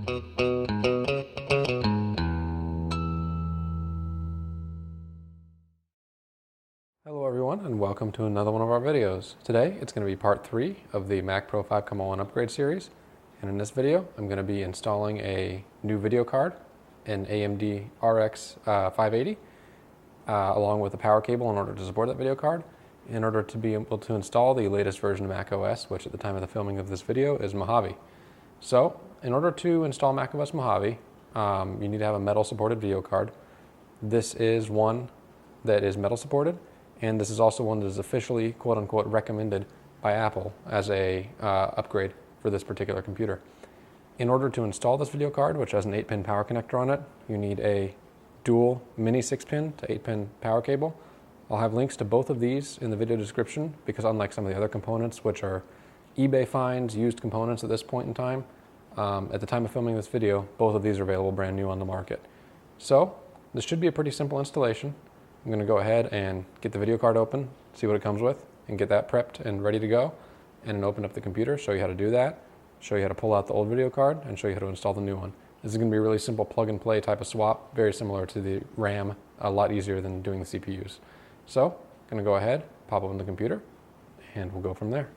Hello everyone, and welcome to another one of our videos. Today it's going to be part 3 of the Mac Pro 5.1 upgrade series, and in this video I'm going to be installing a new video card, an AMD RX 580, along with a power cable in order to support that video card, in order to be able to install the latest version of Mac OS, which at the time of the filming of this video is Mojave. So in order to install Mac OS Mojave, you need to have a metal supported video card. This is one that is metal supported, and this is also one that is officially quote-unquote recommended by Apple as a upgrade for this particular computer. In order to install this video card, which has an 8-pin power connector on it, you need a dual mini 6-pin to 8-pin power cable. I'll have links to both of these in the video description because unlike some of the other components, which are eBay finds, used components at this point in time, at the time of filming this video, both of these are available brand new on the market. So this should be a pretty simple installation. I'm going to go ahead and get the video card open, see what it comes with, and get that prepped and ready to go, and then open up the computer, show you how to do that, show you how to pull out the old video card, and show you how to install the new one. This is going to be a really simple plug and play type of swap, very similar to the RAM, a lot easier than doing the CPUs. So I'm going to go ahead, pop open the computer, and we'll go from there.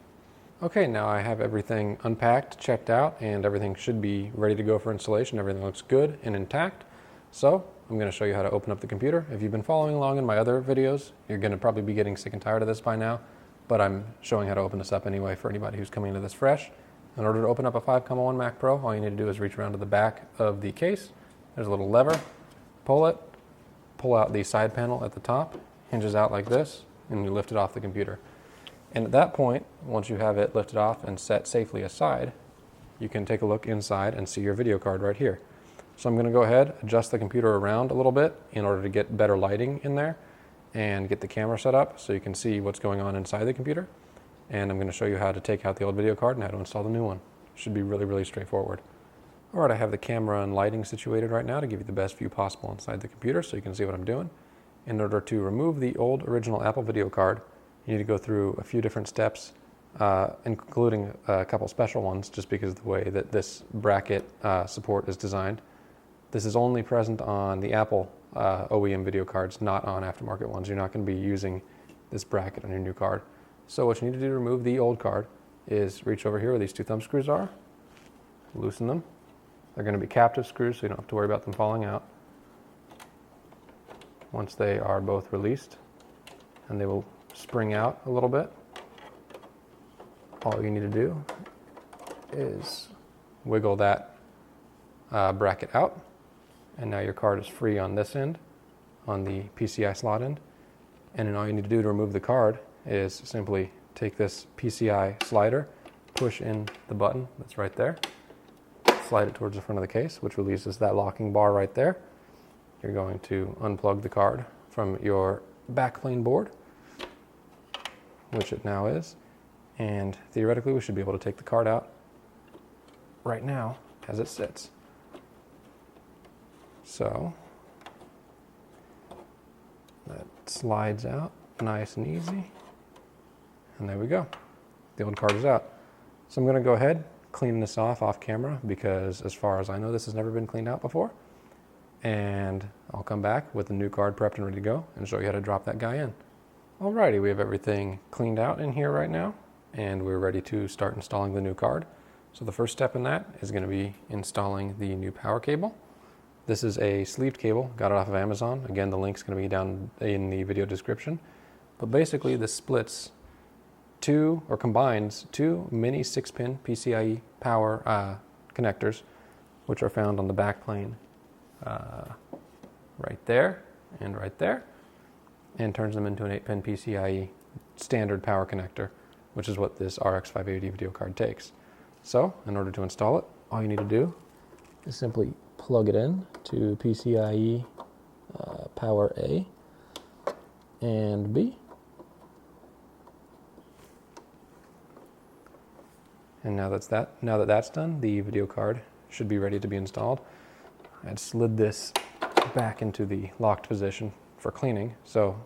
Okay, now I have everything unpacked, checked out, and everything should be ready to go for installation. Everything looks good and intact. So I'm going to show you how to open up the computer. If you've been following along in my other videos, you're going to probably be getting sick and tired of this by now, but I'm showing how to open this up anyway for anybody who's coming into this fresh. In order to open up a 5.1 Mac Pro, all you need to do is reach around to the back of the case. There's a little lever, pull it, pull out the side panel at the top, hinges out like this, and you lift it off the computer. And at that point, once you have it lifted off and set safely aside, you can take a look inside and see your video card right here. So I'm going to go ahead, adjust the computer around a little bit in order to get better lighting in there and get the camera set up so you can see what's going on inside the computer. And I'm going to show you how to take out the old video card and how to install the new one. Should be really, really straightforward. All right, I have the camera and lighting situated right now to give you the best view possible inside the computer so you can see what I'm doing. In order to remove the old original Apple video card, you need to go through a few different steps, including a couple special ones just because of the way that this bracket support is designed. This is only present on the Apple OEM video cards, not on aftermarket ones. You're not going to be using this bracket on your new card. So what you need to do to remove the old card is reach over here where these two thumb screws are, loosen them. They're going to be captive screws, so you don't have to worry about them falling out. Once they are both released, and they will spring out a little bit, all you need to do is wiggle that bracket out. And now your card is free on this end, on the PCI slot end. And then all you need to do to remove the card is simply take this PCI slider, push in the button that's right there, slide it towards the front of the case, which releases that locking bar right there. You're going to unplug the card from your backplane board, which it now is. And theoretically, we should be able to take the card out right now as it sits. So that slides out nice and easy. And there we go. The old card is out. So I'm going to go ahead, clean this off camera because as far as I know, this has never been cleaned out before. And I'll come back with the new card prepped and ready to go and show you how to drop that guy in. Alrighty, we have everything cleaned out in here right now, and we're ready to start installing the new card. So the first step in that is going to be installing the new power cable. This is a sleeved cable, got it off of Amazon. Again, the link's going to be down in the video description. But basically this splits combines two mini 6-pin PCIe power connectors, which are found on the backplane right there, and turns them into an 8-pin PCIe standard power connector, which is what this RX 580 video card takes. So in order to install it, all you need to do is simply plug it in to PCIe power A and B. And now that that's done, the video card should be ready to be installed. I slid this back into the locked position for cleaning, so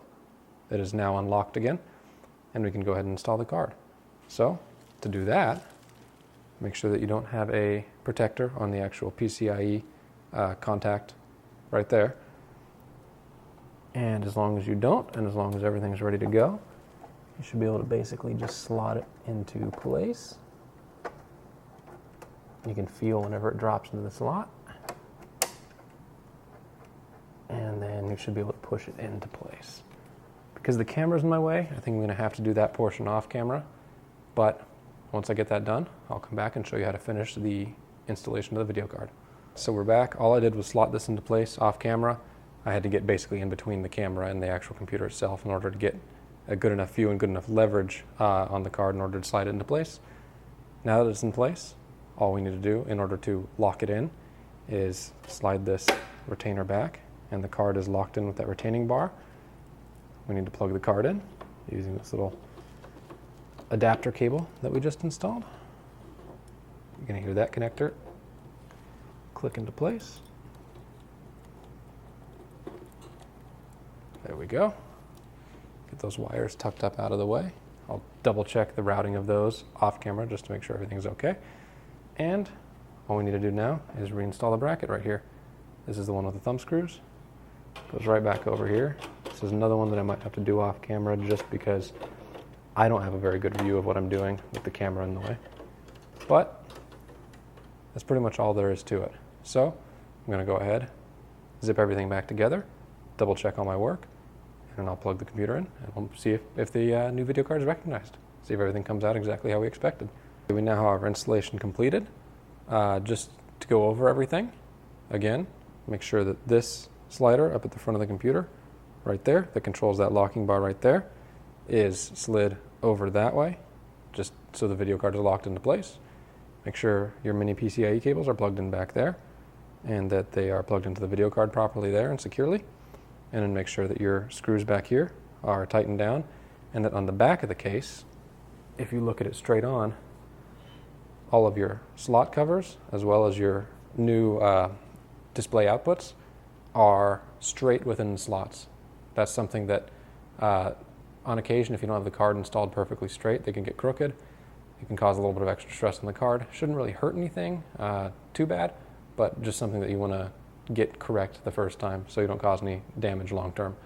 it is now unlocked again, and we can go ahead and install the card. So to do that, Make sure that you don't have a protector on the actual PCIe contact right there. And as long as you don't, and as long as everything's ready to go, you should be able to basically just slot it into place. You can feel whenever it drops into the slot. And then you should be able to push it into place. Because the camera's in my way, I think I'm going to have to do that portion off camera. But once I get that done, I'll come back and show you how to finish the installation of the video card. So we're back. All I did was slot this into place off camera. I had to get basically in between the camera and the actual computer itself in order to get a good enough view and good enough leverage on the card in order to slide it into place. Now that it's in place, all we need to do in order to lock it in is slide this retainer back, and the card is locked in with that retaining bar. We need to plug the card in using this little adapter cable that we just installed. You're going to hear that connector click into place. There we go. Get those wires tucked up out of the way. I'll double check the routing of those off camera just to make sure everything's okay. And all we need to do now is reinstall the bracket right here. This is the one with the thumb screws. Goes right back over here. This is another one that I might have to do off camera just because I don't have a very good view of what I'm doing with the camera in the way. But that's pretty much all there is to it. So I'm going to go ahead, zip everything back together, double check all my work, and then I'll plug the computer in and we'll see if the new video card is recognized. See if everything comes out exactly how we expected. We now have our installation completed. Just to go over everything, again, make sure that this slider up at the front of the computer, right there, that controls that locking bar right there, is slid over that way, just so the video card is locked into place. Make sure your mini PCIe cables are plugged in back there, and that they are plugged into the video card properly there and securely. And then make sure that your screws back here are tightened down, and that on the back of the case, if you look at it straight on, all of your slot covers, as well as your new display outputs, are straight within the slots. That's something that, on occasion, if you don't have the card installed perfectly straight, they can get crooked. It can cause a little bit of extra stress on the card. Shouldn't really hurt anything too bad, but just something that you want to get correct the first time so you don't cause any damage long term.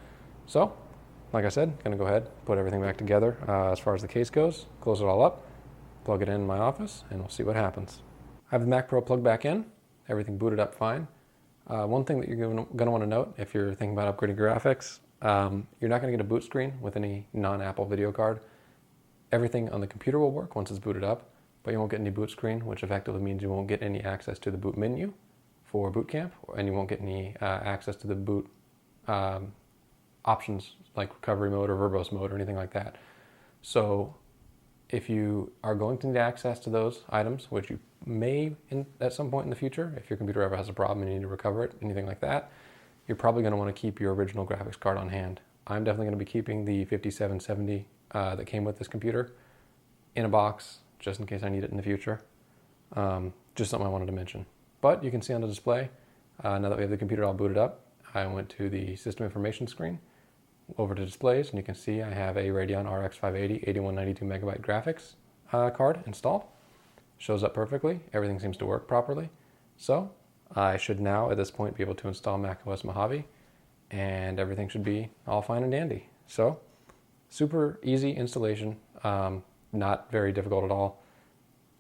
So, like I said, going to go ahead, put everything back together as far as the case goes, close it all up, plug it in my office, and we'll see what happens. I have the Mac Pro plugged back in, everything booted up fine. One thing that you're going to want to note if you're thinking about upgrading graphics, you're not going to get a boot screen with any non-Apple video card. Everything on the computer will work once it's booted up, but you won't get any boot screen, which effectively means you won't get any access to the boot menu for Boot Camp, and you won't get any access to the boot options like recovery mode or verbose mode or anything like that. So if you are going to need access to those items, which you may at some point in the future, if your computer ever has a problem and you need to recover it, anything like that, you're probably going to want to keep your original graphics card on hand. I'm definitely going to be keeping the 5770 that came with this computer in a box, just in case I need it in the future. Just something I wanted to mention. But you can see on the display, now that we have the computer all booted up, I went to the system information screen, over to displays, and you can see I have a Radeon RX 580 8192 megabyte graphics card installed. Shows up perfectly, everything seems to work properly. So I should now at this point be able to install macOS Mojave, and everything should be all fine and dandy. So super easy installation, not very difficult at all.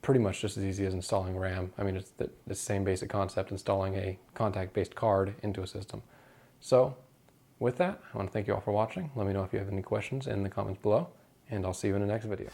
Pretty much just as easy as installing RAM. I mean, it's the same basic concept, installing a contact-based card into a system. So with that, I want to thank you all for watching. Let me know if you have any questions in the comments below, and I'll see you in the next video.